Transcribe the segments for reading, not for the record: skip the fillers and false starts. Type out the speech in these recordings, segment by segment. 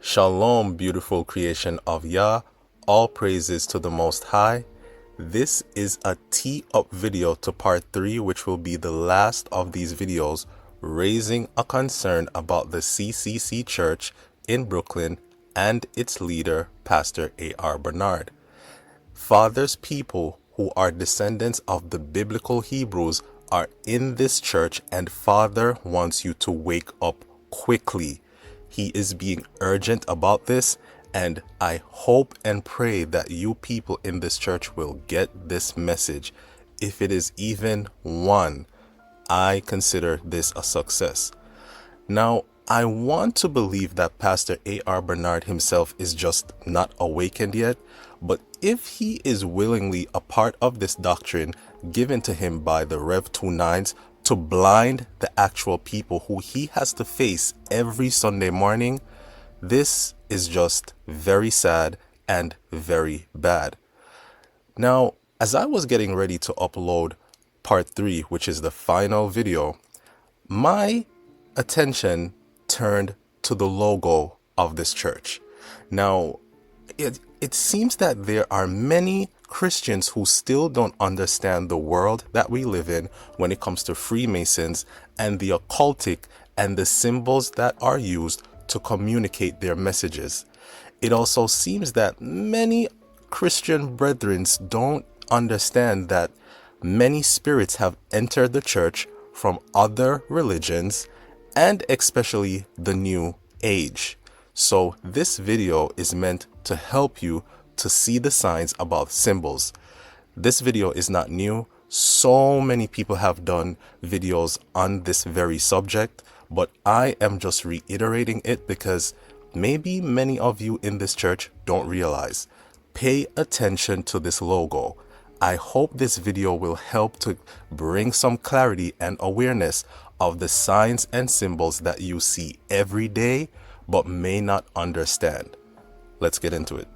Shalom, beautiful creation of YAH. All praises to the Most High. This is a tee-up video to part 3, which will be the last of these videos, raising a concern about the CCC Church in Brooklyn and its leader, Pastor A.R. Bernard. Father's people who are descendants of the biblical Hebrews are in this church, and Father wants you to wake up quickly. He is being urgent about this, and I hope and pray that you people in this church will get this message. If it is even one, I consider this a success. Now, I want to believe that Pastor A.R. Bernard himself is just not awakened yet, but if he is willingly a part of this doctrine given to him by the Rev 29s to blind the actual people who he has to face every Sunday morning, this is just very sad and very bad. Now, as I was getting ready to upload part 3, which is the final video, my attention turned to the logo of this church. Now, it seems that there are many Christians who still don't understand the world that we live in when it comes to Freemasons and the occultic and the symbols that are used to communicate their messages. It also seems that many Christian brethren don't understand that many spirits have entered the church from other religions and especially the New Age. So this video is meant to help you to see the signs about symbols. This video is not new. So many people have done videos on this very subject, but I am just reiterating it because maybe many of you in this church don't realize. Pay attention to this logo. I hope this video will help to bring some clarity and awareness of the signs and symbols that you see every day but may not understand. Let's get into it.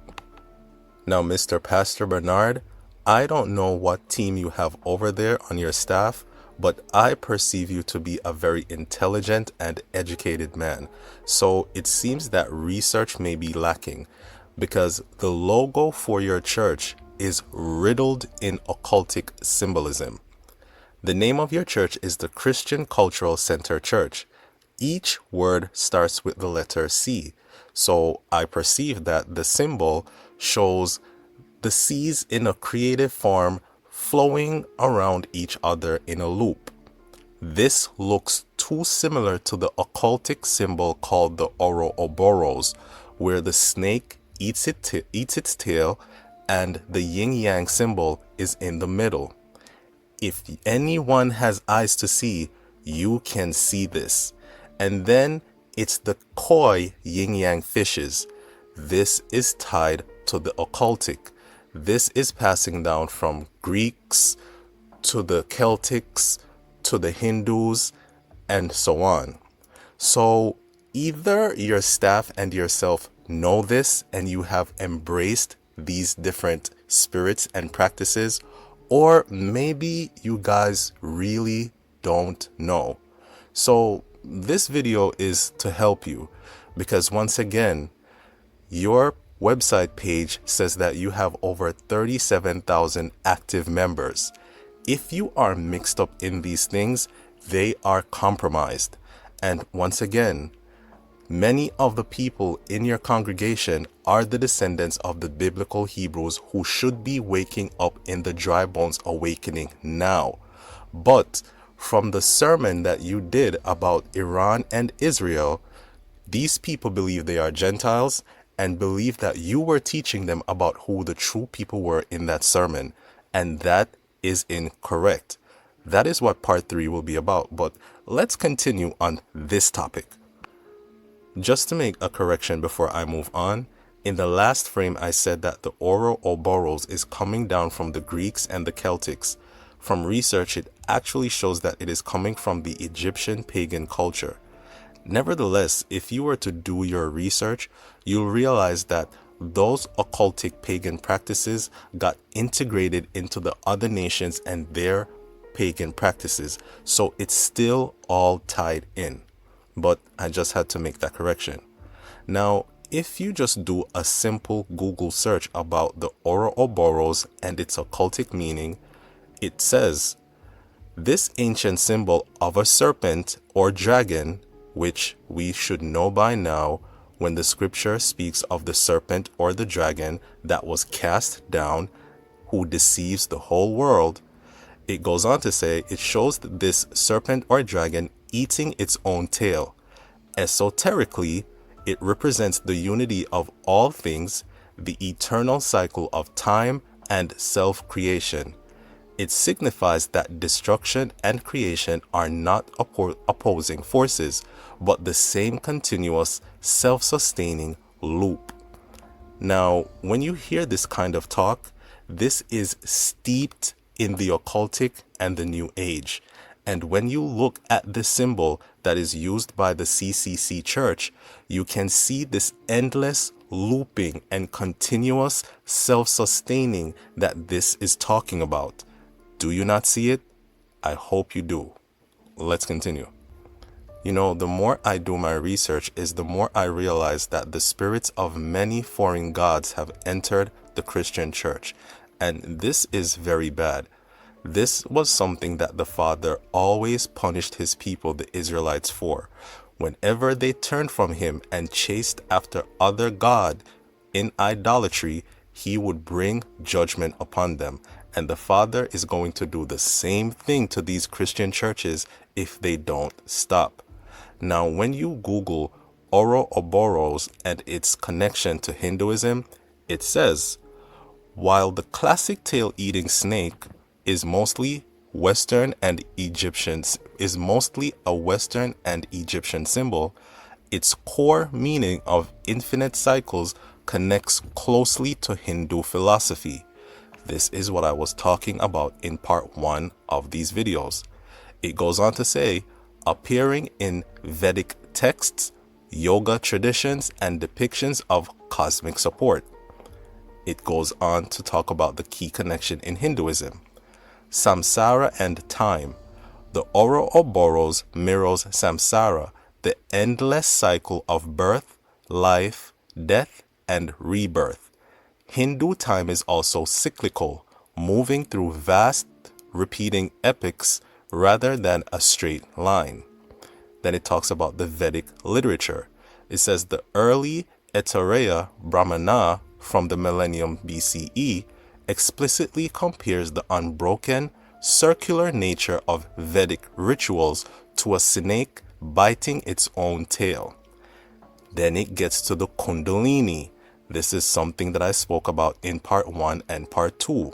Now, Mr. Pastor Bernard, I don't know what team you have over there on your staff, but I perceive you to be a very intelligent and educated man. So it seems that research may be lacking because the logo for your church is riddled in occultic symbolism. The name of your church is the Christian Cultural Center Church. Each word starts with the letter C. So I perceive that the symbol shows the C's in a creative form flowing around each other in a loop. This looks too similar to the occultic symbol called the Ouroboros, where the snake eats its tail and the yin-yang symbol is in the middle. If anyone has eyes to see, you can see this. And then it's the koi yin-yang fishes. This is tied to the occultic. This is passing down from Greeks to the Celtics to the Hindus and so on. So either your staff and yourself know this and you have embraced these different spirits and practices, or maybe you guys really don't know. So this video is to help you because once again, your website page says that you have over 37,000 active members. If you are mixed up in these things, they are compromised. And once again, many of the people in your congregation are the descendants of the biblical Hebrews who should be waking up in the dry bones awakening now. But from the sermon that you did about Iran and Israel, these people believe they are Gentiles and believe that you were teaching them about who the true people were in that sermon. And that is incorrect. That is what part 3 will be about. But let's continue on this topic. Just to make a correction before I move on, in the last frame I said that the Ouroboros is coming down from the Greeks and the Celtics. From research, it actually shows that it is coming from the Egyptian pagan culture. Nevertheless, if you were to do your research, you'll realize that those occultic pagan practices got integrated into the other nations and their pagan practices. So it's still all tied in. But I just had to make that correction. Now, if you just do a simple Google search about the Ouroboros and its occultic meaning, it says, this ancient symbol of a serpent or dragon, which we should know by now when the scripture speaks of the serpent or the dragon that was cast down, who deceives the whole world, it goes on to say it shows this serpent or dragon eating its own tail. Esoterically, it represents the unity of all things, the eternal cycle of time and self-creation. It signifies that destruction and creation are not opposing forces, but the same continuous, self-sustaining loop. Now, when you hear this kind of talk, this is steeped in the occultic and the New Age. And when you look at the symbol that is used by the CCC Church, you can see this endless looping and continuous self-sustaining that this is talking about. Do you not see it? I hope you do. Let's continue. You know, the more I do my research is the more I realize that the spirits of many foreign gods have entered the Christian church. And this is very bad. This was something that the Father always punished his people, the Israelites, for. Whenever they turned from him and chased after other god in idolatry, he would bring judgment upon them. And the Father is going to do the same thing to these Christian churches if they don't stop. Now, when you Google Ouroboros and its connection to Hinduism, it says, while the classic tail-eating snake is mostly a Western and Egyptian symbol, its core meaning of infinite cycles connects closely to Hindu philosophy. This is what I was talking about in part 1 of these videos. It goes on to say, appearing in Vedic texts, yoga traditions, and depictions of cosmic support. It goes on to talk about the key connection in Hinduism. Samsara and time. The Ouroboros mirrors samsara, the endless cycle of birth, life, death, and rebirth. Hindu time is also cyclical, moving through vast, repeating epochs rather than a straight line. Then it talks about the Vedic literature. It says the early Aitareya Brahmana from the millennium BCE explicitly compares the unbroken, circular nature of Vedic rituals to a snake biting its own tail. Then it gets to the Kundalini. This is something that I spoke about in part 1 and part 2.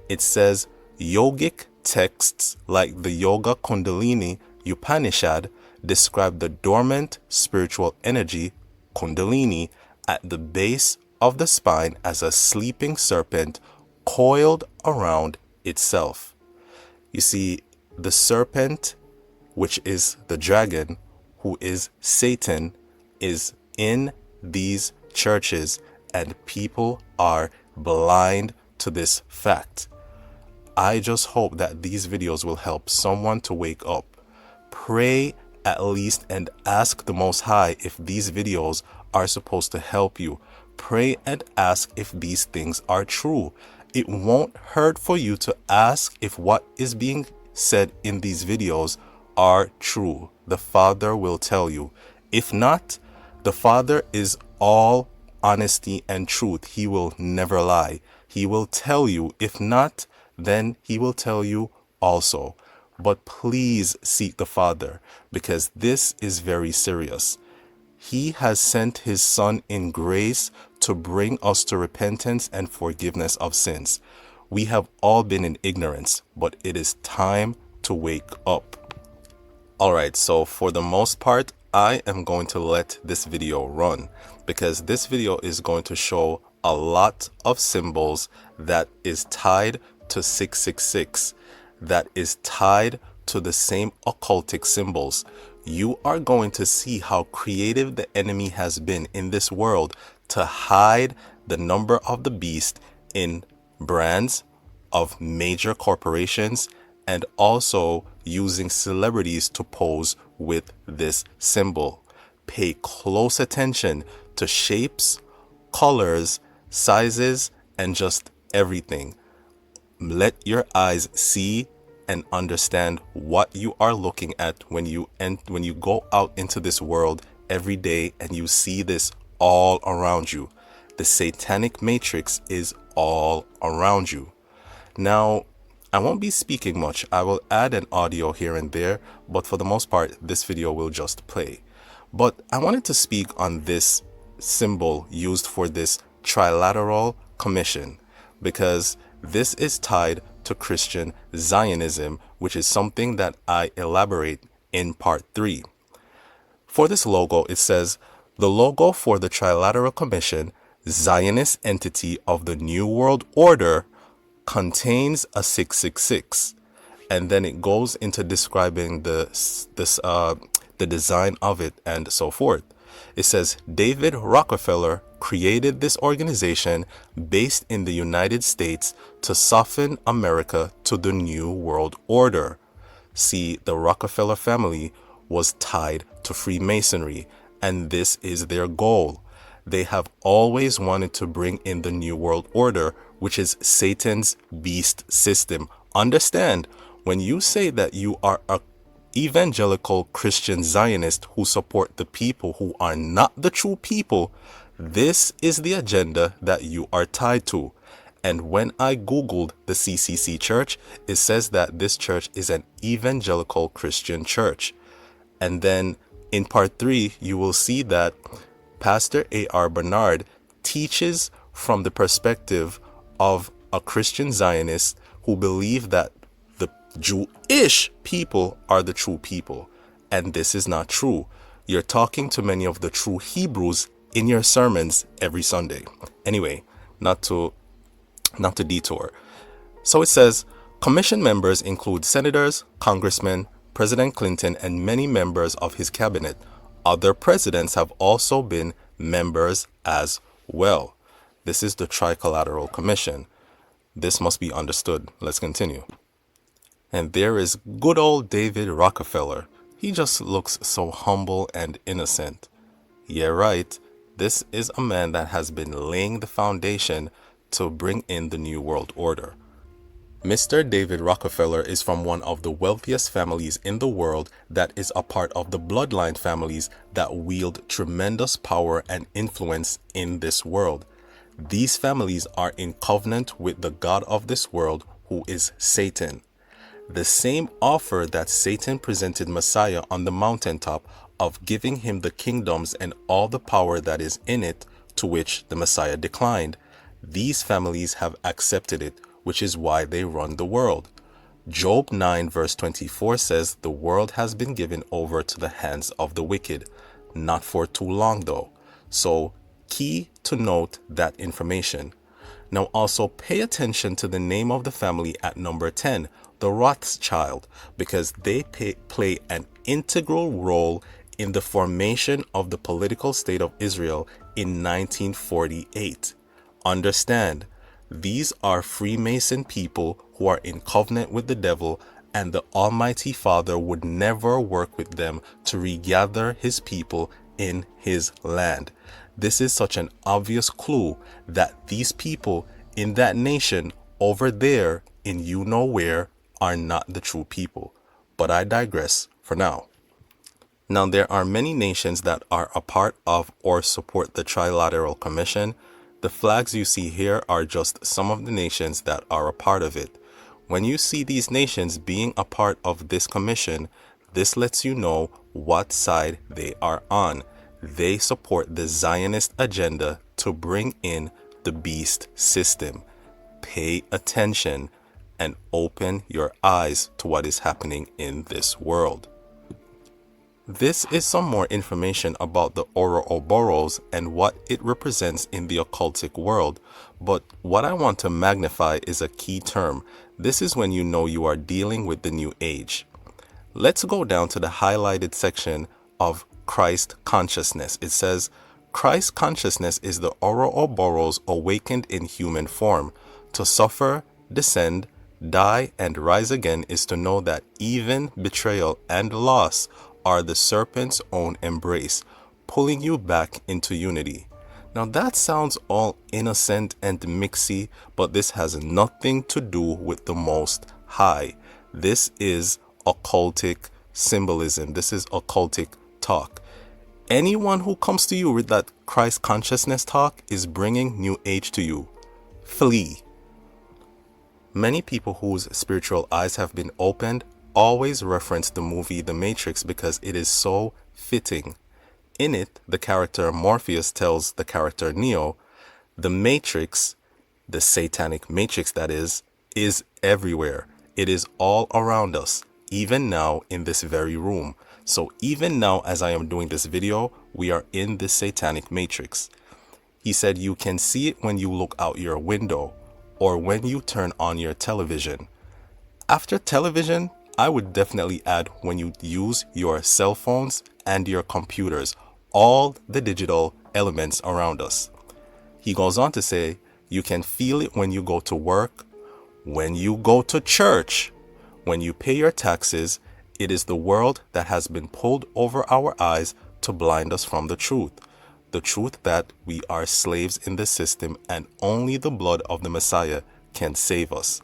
It says yogic texts like the Yoga Kundalini Upanishad describe the dormant spiritual energy, Kundalini, at the base of the spine as a sleeping serpent coiled around itself. You see, the serpent, which is the dragon, who is Satan, is in these churches, and people are blind to this fact. I just hope that these videos will help someone to wake up. Pray at least and ask the Most High if these videos are supposed to help you. Pray and ask if these things are true. It won't hurt for you to ask if what is being said in these videos are true. The Father will tell you. If not, the Father is all honesty and truth. He will never lie. He will tell you. If not, then he will tell you also. But please seek the Father, because this is very serious. He has sent his Son in grace to bring us to repentance and forgiveness of sins. We have all been in ignorance, but it is time to wake up. Alright, so for the most part, I am going to let this video run, because this video is going to show a lot of symbols that is tied to 666, that is tied to the same occultic symbols. You are going to see how creative the enemy has been in this world to hide the number of the beast in brands of major corporations, and also using celebrities to pose with this symbol. Pay close attention to to shapes, colors, sizes, and just everything. Let your eyes see and understand what you are looking at when you go out into this world every day and you see this all around you. The satanic matrix is all around you. Now, I won't be speaking much. I will add an audio here and there, but for the most part, this video will just play. But I wanted to speak on this symbol used for this trilateral commission, because this is tied to Christian Zionism, which is something that I elaborate in part 3. For this logo, it says, the logo for the Trilateral Commission, Zionist entity of the New World Order, contains a 666. And then it goes into describing the design of it and so forth. It says, David Rockefeller created this organization based in the United States to soften America to the New World Order. See, the Rockefeller family was tied to Freemasonry, and this is their goal. They have always wanted to bring in the New World Order, which is Satan's beast system. Understand, when you say that you are a evangelical Christian Zionist who support the people who are not the true people, this is the agenda that you are tied to. And when I googled the CCC church, it says that this church is an evangelical Christian church. And then in part 3, you will see that Pastor A.R. Bernard teaches from the perspective of a Christian Zionist who believe that the Jewish people are the true people. And this is not true. You're talking to many of the true Hebrews in your sermons every Sunday. Anyway, not to detour. So it says, commission members include senators, congressmen, President Clinton, and many members of his cabinet. Other presidents have also been members as well. This is the Trilateral Commission. This must be understood. Let's continue. And there is good old David Rockefeller. He just looks so humble and innocent. Yeah, right. This is a man that has been laying the foundation to bring in the New World Order. Mr. David Rockefeller is from one of the wealthiest families in the world that is a part of the bloodline families that wield tremendous power and influence in this world. These families are in covenant with the God of this world, who is Satan. The same offer that Satan presented Messiah on the mountaintop of giving him the kingdoms and all the power that is in it, to which the Messiah declined. These families have accepted it, which is why they run the world. Job 9 verse 24 says the world has been given over to the hands of the wicked. Not for too long though. So key to note that information. Now also pay attention to the name of the family at number 10, the Rothschild, because they play an integral role in the formation of the political state of Israel in 1948. Understand, these are Freemason people who are in covenant with the devil, and the Almighty Father would never work with them to regather his people in his land. This is such an obvious clue that these people in that nation over there in you know where are not the true people. But I digress for now. Now there are many nations that are a part of or support the Trilateral Commission. The flags you see here are just some of the nations that are a part of it. When you see these nations being a part of this commission, this lets you know what side they are on. They support the Zionist agenda to bring in the beast system. Pay attention and open your eyes to what is happening in this world. This is some more information about the Ouroboros and what it represents in the occultic world, but what I want to magnify is a key term. This is when you know you are dealing with the new age. Let's go down to the highlighted section of Christ consciousness. It says, Christ consciousness is the Ouroboros awakened in human form. To suffer, descend, die, and rise again is to know that even betrayal and loss are the serpent's own embrace, pulling you back into unity. Now that sounds all innocent and mixy, but this has nothing to do with the Most High. This is occultic symbolism. This is occultic talk. Anyone who comes to you with that Christ consciousness talk is bringing New Age to you. Flee. Many people whose spiritual eyes have been opened always reference the movie The Matrix because it is so fitting. In it, the character Morpheus tells the character Neo, the Matrix, the satanic matrix that is everywhere. It is all around us, even now in this very room. So even now as I am doing this video, we are in this satanic matrix. He said you can see it when you look out your window or when you turn on your television. After television, I would definitely add when you use your cell phones and your computers, all the digital elements around us. He goes on to say, you can feel it when you go to work, when you go to church, when you pay your taxes. It is the world that has been pulled over our eyes to blind us from the truth that we are slaves in the system and only the blood of the Messiah can save us.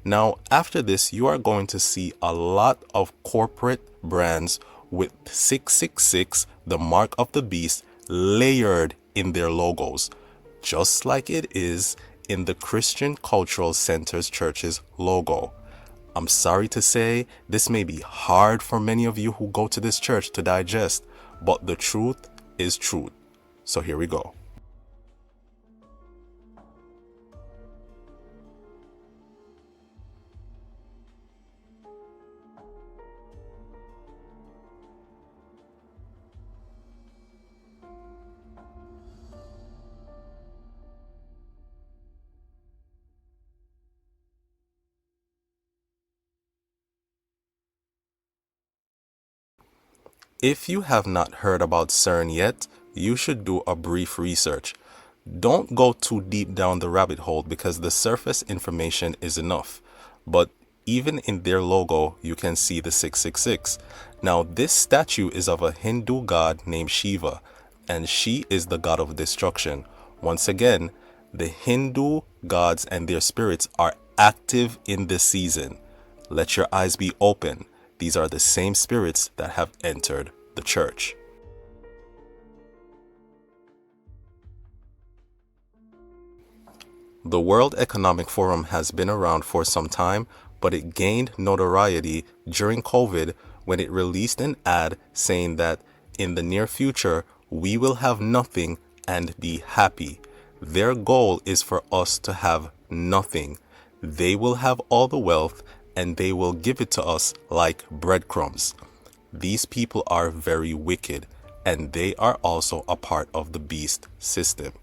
Now, after this, you are going to see a lot of corporate brands with 666, the mark of the beast, layered in their logos, just like it is in the Christian Cultural Centers Church's logo. I'm sorry to say, this may be hard for many of you who go to this church to digest, but the truth is truth. So here we go. If you have not heard about CERN yet, you should do a brief research. Don't go too deep down the rabbit hole because the surface information is enough. But even in their logo, you can see the 666. Now, this statue is of a Hindu god named Shiva, and she is the god of destruction. Once again, the Hindu gods and their spirits are active in this season. Let your eyes be open. These are the same spirits that have entered the church. The World Economic Forum has been around for some time, but it gained notoriety during COVID when it released an ad saying that in the near future, we will have nothing and be happy. Their goal is for us to have nothing. They will have all the wealth and they will give it to us like breadcrumbs. These people are very wicked, and they are also a part of the beast system.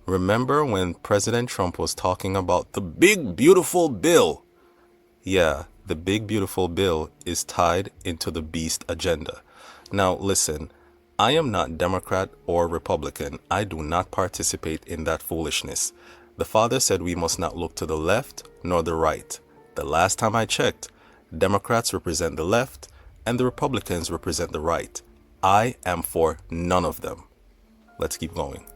Remember when President Trump was talking about the big beautiful bill? Yeah, the big beautiful bill is tied into the beast agenda. Now listen, I am not Democrat or Republican. I do not participate in that foolishness. The Father said we must not look to the left nor the right. The last time I checked, Democrats represent the left and the Republicans represent the right. I am for none of them. Let's keep going.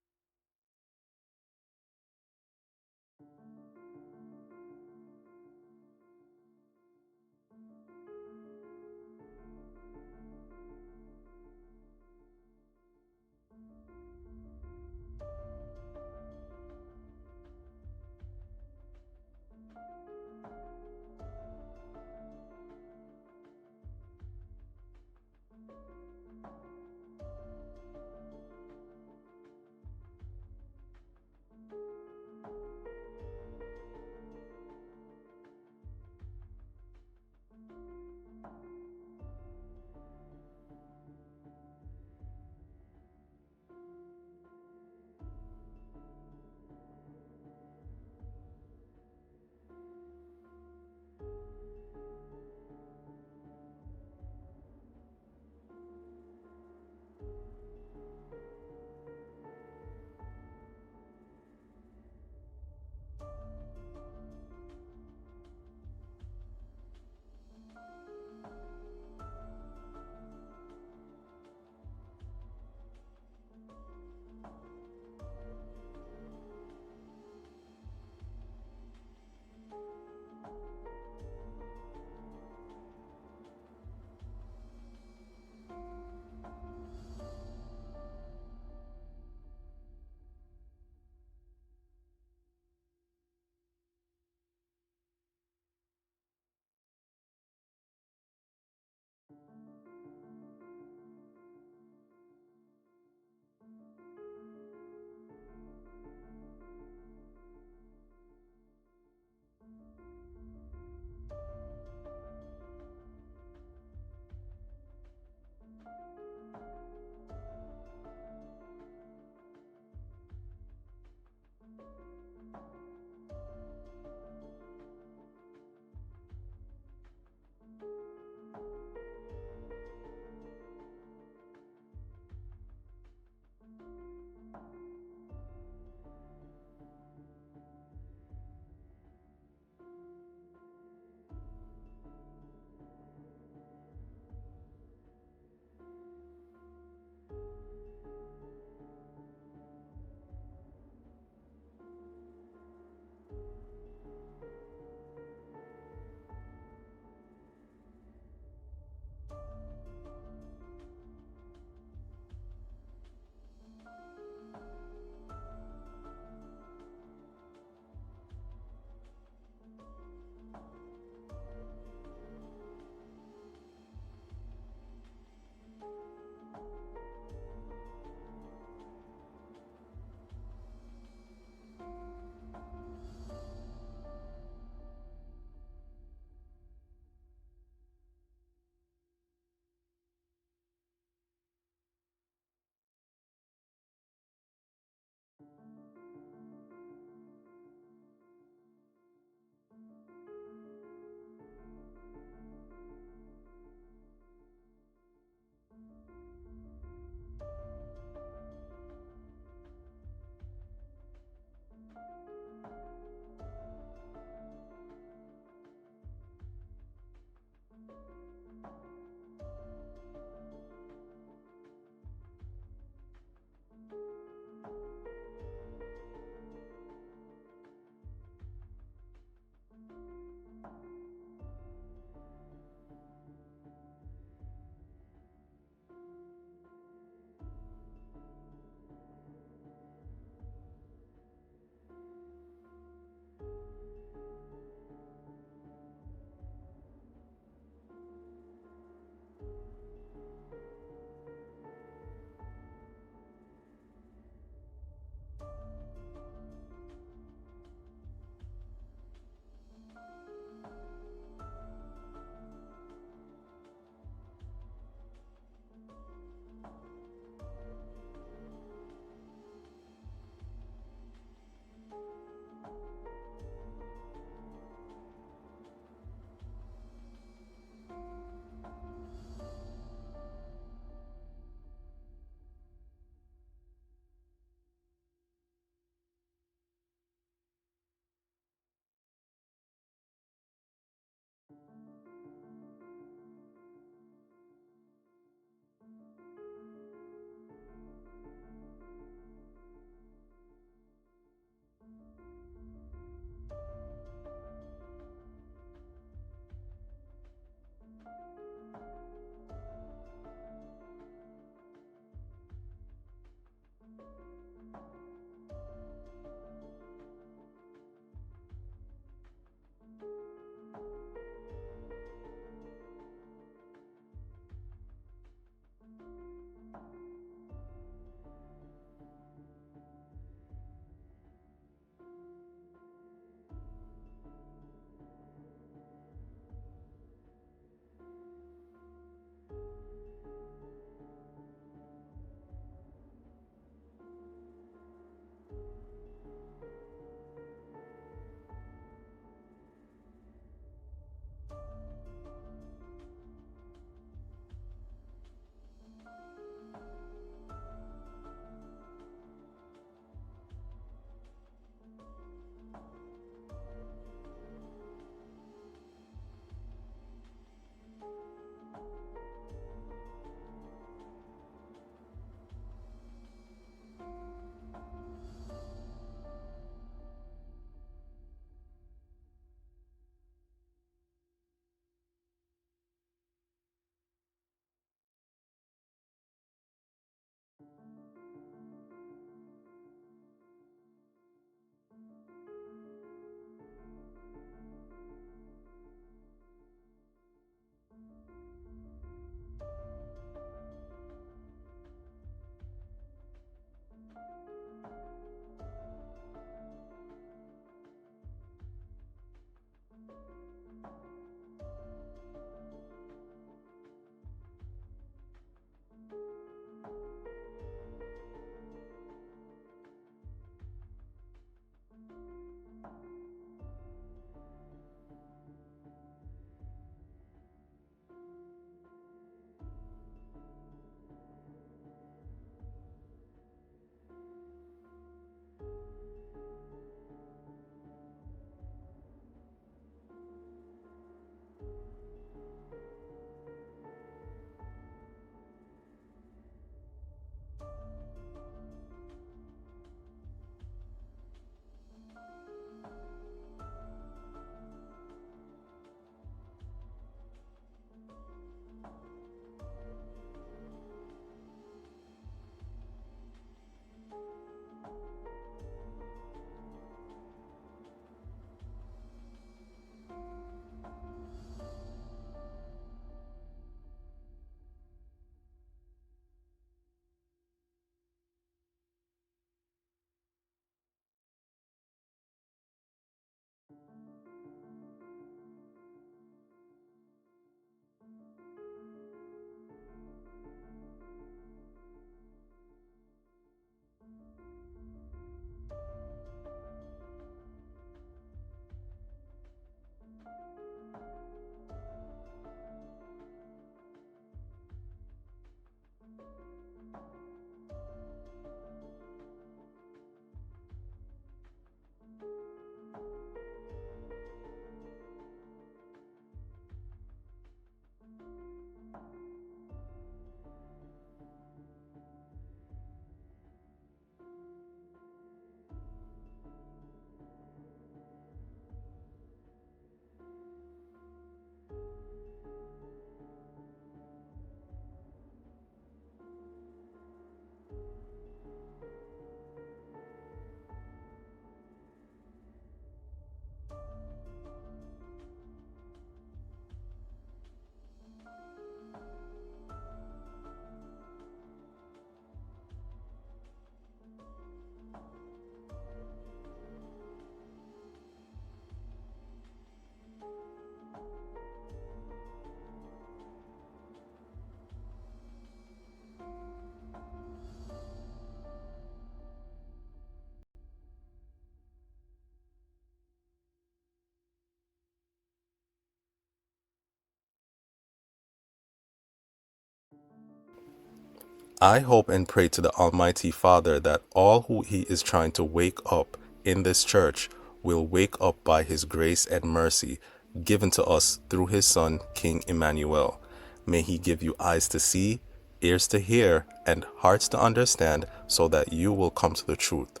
I hope and pray to the Almighty Father that all who He is trying to wake up in this church will wake up by His grace and mercy given to us through His Son, King Emmanuel. May He give you eyes to see, ears to hear, and hearts to understand so that you will come to the truth.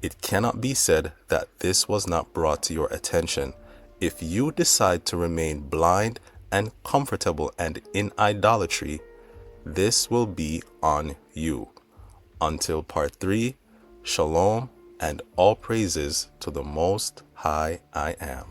It cannot be said that this was not brought to your attention. If you decide to remain blind and comfortable and in idolatry, this will be on you. Until part 3, Shalom and all praises to the Most High I Am.